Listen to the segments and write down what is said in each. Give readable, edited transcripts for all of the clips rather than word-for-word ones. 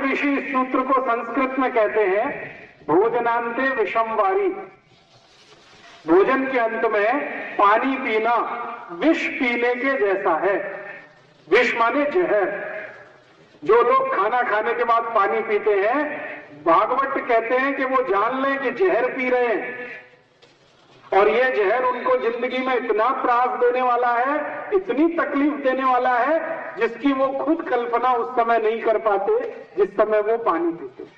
ऋषि इस सूत्र को संस्कृत में कहते हैं भोजनांते विषमवारी। भोजन के अंत में पानी पीना विष पीने के जैसा है। विष माने जहर। जो लोग खाना खाने के बाद पानी पीते हैं, भागवत कहते हैं कि वो जान लें कि जहर पी रहे हैं, और ये जहर उनको जिंदगी में इतना त्रास देने वाला है, इतनी तकलीफ देने वाला है, जिसकी वो खुद कल्पना उस समय नहीं कर पाते जिस समय वो पानी पीते।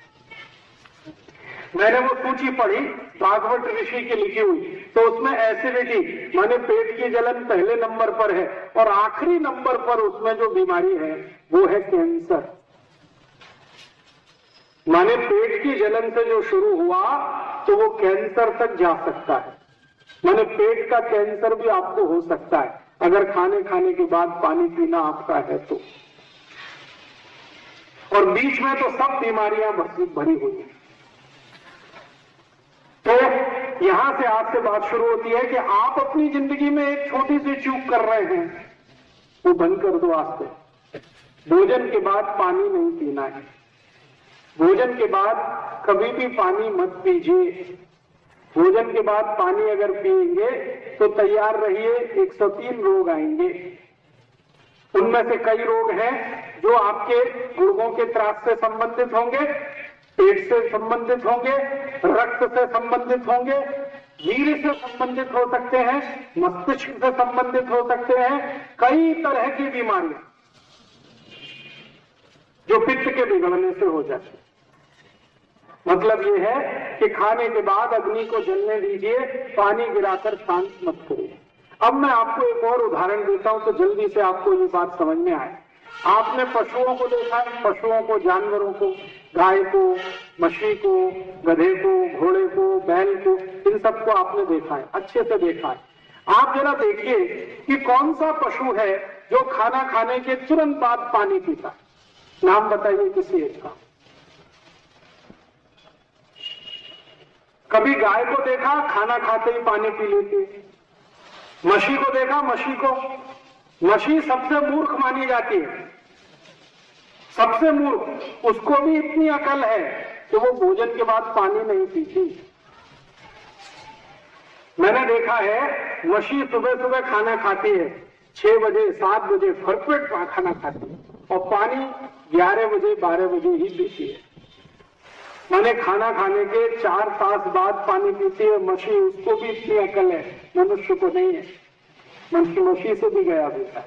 मैंने वो सूची पढ़ी भागवत ऋषि की लिखी हुई, तो उसमें एसिडिटी माने पेट की जलन पहले नंबर पर है, और आखिरी नंबर पर उसमें जो बीमारी है वो है कैंसर। माने पेट की जलन से जो शुरू हुआ तो वो कैंसर तक जा सकता है। माने पेट का कैंसर भी आपको हो सकता है अगर खाने के बाद पानी पीना आपका है तो। और बीच में तो सब बीमारियां भरी हुई हैं। तो यहां से आज से बात शुरू होती है कि आप अपनी जिंदगी में एक छोटी सी चूक कर रहे हैं, वो बंद कर दो आज से। भोजन के बाद पानी नहीं पीना है। भोजन के बाद कभी भी पानी मत पीजिए। भोजन के बाद पानी अगर पिएंगे तो तैयार रहिए, 103 रोग आएंगे। उनमें से कई रोग हैं जो आपके गुर्दों के त्रास से संबंधित होंगे, पेट से संबंधित होंगे, रक्त से संबंधित होंगे, वीर्य से संबंधित हो सकते हैं, मस्तिष्क से संबंधित हो सकते हैं। कई तरह की बीमारियां जो पित्त के बिगड़ने से हो जाती है। मतलब यह है कि खाने के बाद अग्नि को जलने दीजिए, पानी गिराकर शांत मत करिए। अब मैं आपको एक और उदाहरण देता हूं तो जल्दी से आपको ये बात समझ में आए। आपने पशुओं को देखा है, पशुओं को, जानवरों को, गाय को, मछली को, गधे को, घोड़े को, बैल को, इन सबको आपने देखा है, अच्छे से देखा है। आप जरा देखिए कि कौन सा पशु है जो खाना खाने के तुरंत बाद पानी पीता है। नाम बताइए किसी एक का। कभी गाय को देखा खाना खाते ही पानी पी लेती है। मछली को देखा, मछली सबसे मूर्ख मानी जाती है, सबसे मूर्ख। उसको भी इतनी अकल है कि वो भोजन के बाद पानी नहीं पीती। मैंने देखा है मछली सुबह सुबह खाना खाती है, 6 बजे 7 बजे भरपेट खाना खाती है, और पानी 11 बजे 12 बजे ही पीती है। मैंने खाना खाने के 4 तास बाद पानी पीती है मछली। उसको भी इतनी अकल है, मनुष्य को नहीं है। मछली से भी गया बेटा।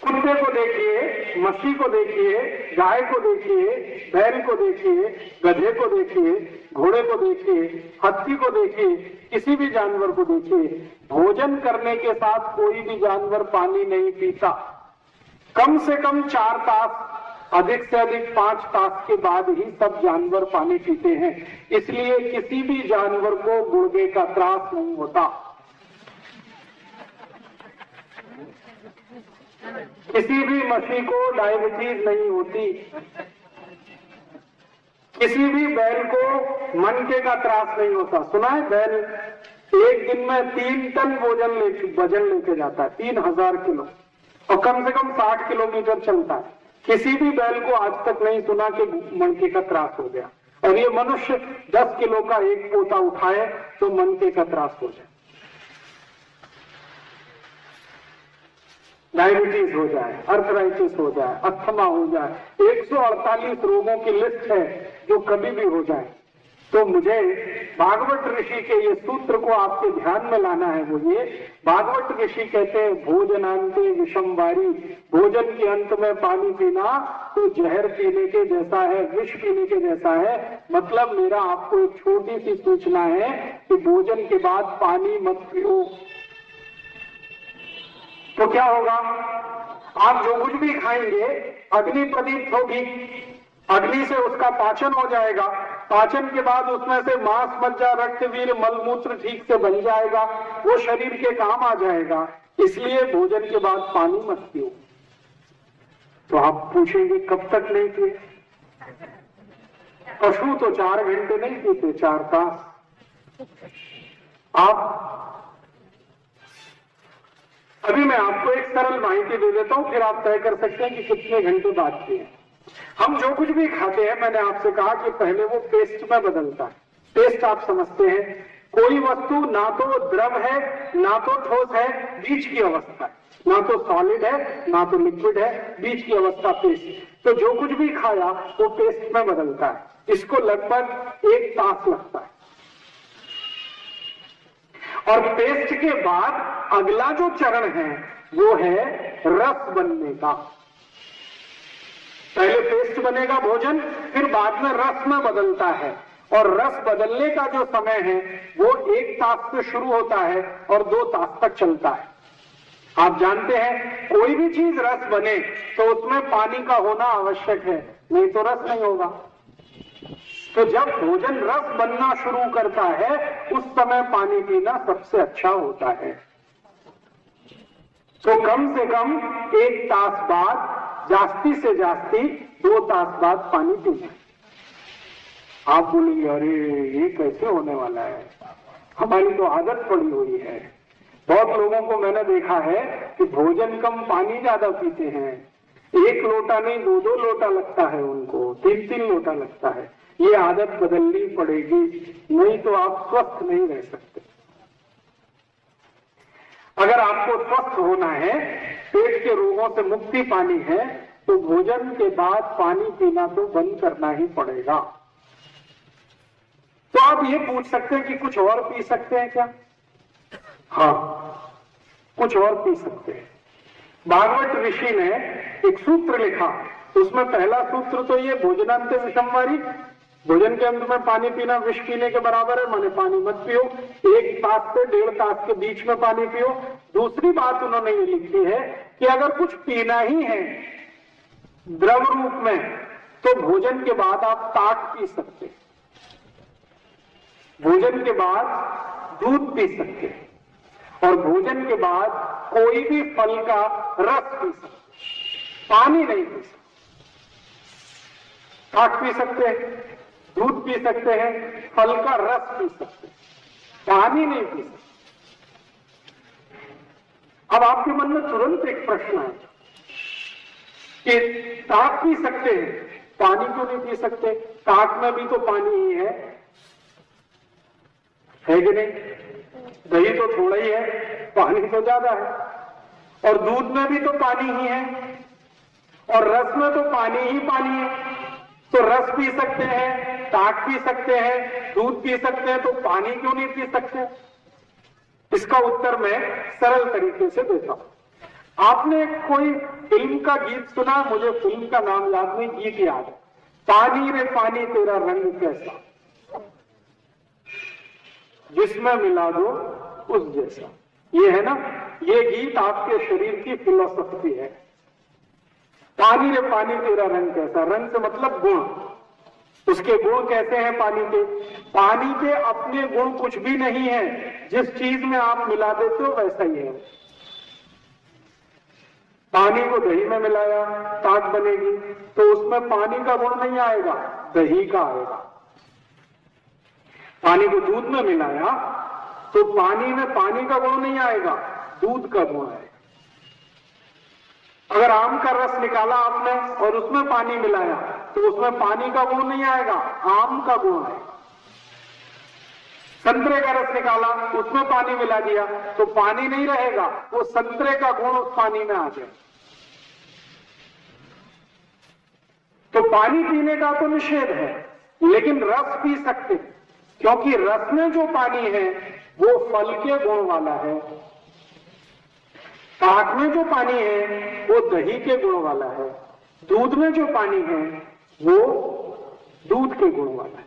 कुत्ते को देखिए, मछली को देखिए, गाय को देखिए, बैल को देखिए, गधे को देखिए, घोड़े को देखिए, हाथी को देखिए, किसी भी जानवर को देखिए, भोजन करने के साथ कोई भी जानवर पानी नहीं पीता। कम से कम 4 तास, अधिक से अधिक 5 तास के बाद ही सब जानवर पानी पीते हैं। इसलिए किसी भी जानवर को गुर्दे का त्रास नहीं होता। किसी भी मछली को डायबिटीज नहीं होती। किसी भी बैल को मनके का त्रास नहीं होता। सुना है बैल एक दिन में 3 टन वजन लेके जाता है, 3000 किलो, और कम से कम 60 किलोमीटर चलता है। किसी भी बैल को आज तक नहीं सुना कि मनके का त्रास हो गया। और ये मनुष्य 10 किलो का एक पोता उठाए तो मनके का त्रास हो जाए, डायबिटीज हो जाए, अर्थराइटिस हो जाए, अस्थमा हो जाए, 148 रोगों की लिस्ट है जो कभी भी हो जाए। तो मुझे भागवत ऋषि के ये सूत्र को आपके ध्यान में लाना है। वो ये भागवत ऋषि कहते हैं भोजनांते विषमवारी, भोजन के अंत में पानी पीना तो जहर पीने के जैसा है, विष पीने के जैसा है। मतलब मेरा आपको एक छोटी सी सूचना है कि भोजन के बाद पानी मत पियो। तो क्या होगा, आप जो कुछ भी खाएंगे अग्नि प्रदीप्त होगी, अग्नि से उसका पाचन हो जाएगा। पाचन के बाद उसमें से मांस, मज्जा, रक्त, वीर्य, मलमूत्र ठीक से बन जाएगा, वो शरीर के काम आ जाएगा। इसलिए भोजन के बाद पानी मत पियो। तो आप पूछेंगे कब तक नहीं पिए? पशु तो 4 घंटे नहीं पीते, 4 तास। आप अभी मैं आपको एक सरल माहिती दे देता हूं, फिर आप तय कर सकते हैं कि कितने घंटे बात किए हैं। हम जो कुछ भी खाते हैं, मैंने आपसे कहा कि पहले वो पेस्ट में बदलता है। पेस्ट आप समझते हैं, कोई वस्तु ना तो द्रव है ना तो ठोस है, बीच की अवस्था है, ना तो सॉलिड है ना तो लिक्विड है, बीच की अवस्था पेस्ट। तो जो कुछ भी खाया वो पेस्ट में बदलता है। इसको लगभग 1 तास लगता है। और पेस्ट के बाद अगला जो चरण है वो है रस बनने का। पहले पेस्ट बनेगा भोजन, फिर बाद में रस में बदलता है। और रस बदलने का जो समय है वो 1 तास से शुरू होता है और 2 तास तक चलता है। आप जानते हैं कोई भी चीज रस बने तो उसमें पानी का होना आवश्यक है, नहीं तो रस नहीं होगा। तो जब भोजन रस बनना शुरू करता है उस समय पानी पीना सबसे अच्छा होता है। तो कम से कम 1 तास बाद, जास्ती से जास्ती 2 तास बाद पानी पीना। आप बोलेंगे अरे ये कैसे होने वाला है, हमारी तो आदत पड़ी हुई है। बहुत लोगों को मैंने देखा है कि भोजन कम पानी ज्यादा पीते हैं। 1 लोटा नहीं 2-2 लोटा लगता है उनको, 3-3 लोटा लगता है। ये आदत बदलनी पड़ेगी, नहीं तो आप स्वस्थ नहीं रह सकते। अगर आपको स्वस्थ होना है, पेट के रोगों से मुक्ति पानी है, तो भोजन के बाद पानी पीना तो बंद करना ही पड़ेगा। तो आप ये पूछ सकते हैं कि कुछ और पी सकते हैं क्या? हाँ, कुछ और पी सकते हैं। भागवत ऋषि ने एक सूत्र लिखा, उसमें पहला सूत्र तो ये भोजनांते विषमवारी, भोजन के अंत में पानी पीना विष पीने के बराबर है, माने पानी मत पियो। 1 तास से 1.5 तास के बीच में पानी पियो। दूसरी बात उन्होंने ये लिखी है कि अगर कुछ पीना ही है द्रव रूप में, तो भोजन के बाद आप ताक पी सकते, भोजन के बाद दूध पी सकते, और भोजन के बाद कोई भी फल का रस पी सकते, पानी नहीं पी सकते। ताक पी सकते हैं, दूध पी सकते हैं, फल का रस पी सकते हैं, पानी नहीं पी सकते। अब आपके मन में तुरंत एक प्रश्न है कि ताक पी सकते हैं, पानी क्यों नहीं पी सकते? ताक में भी तो पानी ही है कि नहीं? दही तो थोड़ा ही है, पानी तो ज्यादा है। और दूध में भी तो पानी ही है, और रस में तो पानी ही पानी है। तो रस पी सकते हैं, ताक पी सकते हैं, दूध पी सकते हैं, तो पानी क्यों नहीं पी सकते? इसका उत्तर मैं सरल तरीके से देता हूं। आपने कोई फिल्म का गीत सुना? मुझे फिल्म का नाम याद नहीं, गीत याद है, पानी रे पानी तेरा रंग कैसा, जिसमें मिला दो उस जैसा। ये है ना, ये गीत आपके शरीर की फिलॉसफी है। पानी रे पानी तेरा रंग कैसा, रंग से मतलब गुण। उसके गुण कैसे हैं पानी के? पानी के अपने गुण कुछ भी नहीं है, जिस चीज में आप मिला देते हो वैसा ही है। पानी को दही में मिलाया, ताक बनेगी, तो उसमें पानी का गुण नहीं आएगा, दही का आएगा। पानी को दूध में मिलाया तो पानी में पानी का गुण नहीं आएगा, दूध का गुण आएगा। अगर आम का रस निकाला आपने और उसमें पानी मिलाया तो उसमें पानी का गुण नहीं आएगा, आम का गुण आएगा। संतरे का रस निकाला, उसमें पानी मिला दिया तो पानी नहीं रहेगा, वो संतरे का गुण उस पानी में आ जाए। तो पानी पीने का तो निषेध है, लेकिन रस पी सकते, क्योंकि रस में जो पानी है वो फल के गुण वाला है। ताक में जो पानी है वो दही के गुण वाला है। दूध में जो पानी है वो दूध के गुण वाला है।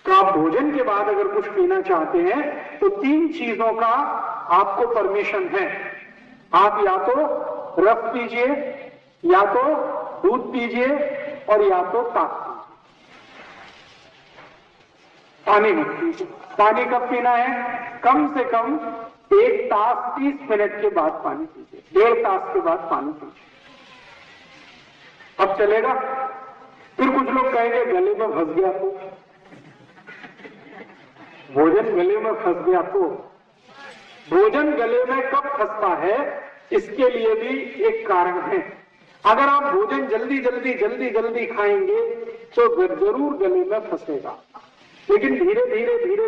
तो आप भोजन के बाद अगर कुछ पीना चाहते हैं तो 3 चीजों का आपको परमिशन है। आप या तो रस पीजिए, या तो दूध पीजिए, और या तो ताक पीजिए। पानी मत पीजिए। पानी कब पीना है? कम से कम 1 तास 30 मिनट के बाद पानी पीजिए, 1.5 तास के बाद पानी पीजिए। अब चलेगा? फिर कुछ लोग कहेंगे गले में फंस गया तो, भोजन गले में फंस गया तो भोजन गले में कब फंसता है, इसके लिए भी एक कारण है। अगर आप भोजन जल्दी जल्दी खाएंगे तो जरूर गले में फंसेगा, लेकिन धीरे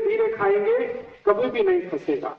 धीरे खाएंगे कभी भी नहीं फंसेगा।